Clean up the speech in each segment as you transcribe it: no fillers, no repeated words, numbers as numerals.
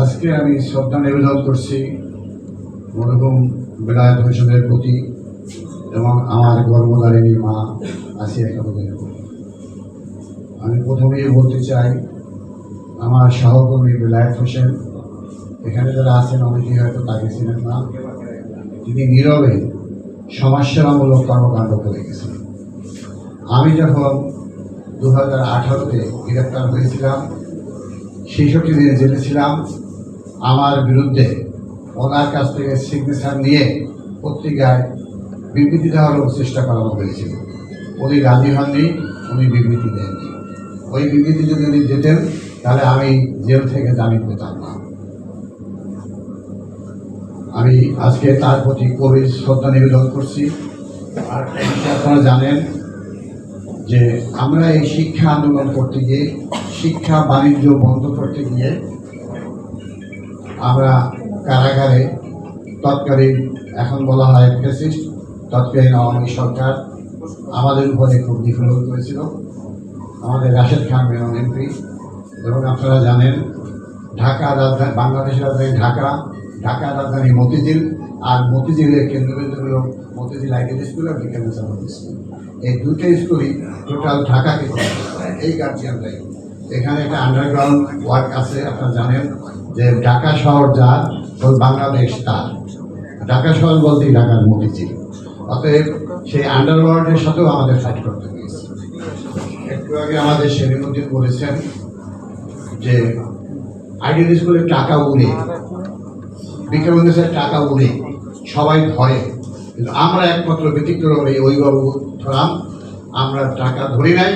আজকে আমি শ্রদ্ধা নিবেদন করছি মরহুম বেলায়েত হোসেনের প্রতি এবং আমার গর্ভধারিণী মা আসিয়া খাতুনের প্রতি। আমি প্রথমেই বলতে চাই, আমার সহকর্মী বেলায়েত হোসেন, এখানে যারা আছেন অনেকেই হয়তো তাকে ছিলেন না, তিনি নীরবে সমাজসেবামূলক কর্মকাণ্ড করে গেছেন। আমি যখন 2018-তে গ্রেপ্তার হয়েছিলাম, 66 দিনে জেলে ছিলাম। আমার বিরুদ্ধে ওনার কাছ থেকে সিগনেচার নিয়ে পত্রিকায় বিবৃতি দেওয়ারও চেষ্টা করানো হয়েছিল। উনি রাজি হননি, উনি বিবৃতি দেননি। ওই বিবৃতি যদি উনি দিতেন তাহলে আমি জেল থেকে জামিন পেতাম না। আমি আজকে তার প্রতি গভীর শ্রদ্ধা নিবেদন করছি। আর আপনারা জানেন যে আমরা এই শিক্ষা আন্দোলন করতে গিয়ে, শিক্ষা বাণিজ্য বন্ধ করতে গিয়ে আমরা কারাগারে তৎকালীন, এখন বলা হয় ফ্যাসিস্ট, তৎকালীন আওয়ামী সরকার আমাদের উপরে খুব নিপীড়ন করেছিল। আমাদের রাশেদ খান মেনন এমপি, এবং আপনারা জানেন ঢাকা রাজধানী, বাংলাদেশের রাজধানী ঢাকা, ঢাকা রাজধানী মতিঝিল, আর মতিঝিলের কেন্দ্রবিন্দু হল মতিঝিল আইডিয়াল স্কুল আর বিজ্ঞান স্কুল। এই দুটো স্কুলই টোটাল ঢাকাকে এই গার্জিয়ানটাই। এখানে একটা আন্ডারগ্রাউন্ড ওয়ার্ক আছে। আপনারা জানেন যে ঢাকা শহর যার, ওই বাংলাদেশ তার। ঢাকা শহর বলতেই ঢাকার মতিঝিল। অতএব সেই আন্ডারওয়ার্ল্ডের সাথেও আমাদের ফাইট করতে হয়েছে। একটু আগে আমাদের সেলিমুদ্দিন বলেছেন যে আইডিয়াল স্কুলে টাকা উড়ে, বিক্রমেন্দ্রের টাকা উড়ে সবাই ধরে, কিন্তু আমরা একমাত্র ব্যতিক্রম এই অভিভাবক ধরাম। আমরা টাকা ধরি নাই,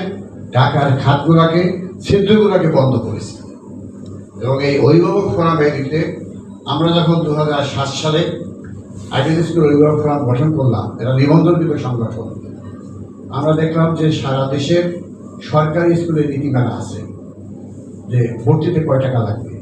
টাকার খাতগুলোকে, ছিদ্রগুলোকে বন্ধ করেছি। এবং এই অভিভাবক ফোরাম দিতে আমরা যখন 2007 সালে আইডিয়াল স্কুল অভিভাবক ফোরাম গঠন করলাম, এটা নিবন্ধনকৃত সংগঠন, আমরা দেখলাম যে সারা দেশের সরকারি স্কুলে নীতিমালা আছে যে ভর্তিতে কয় টাকা লাগবে।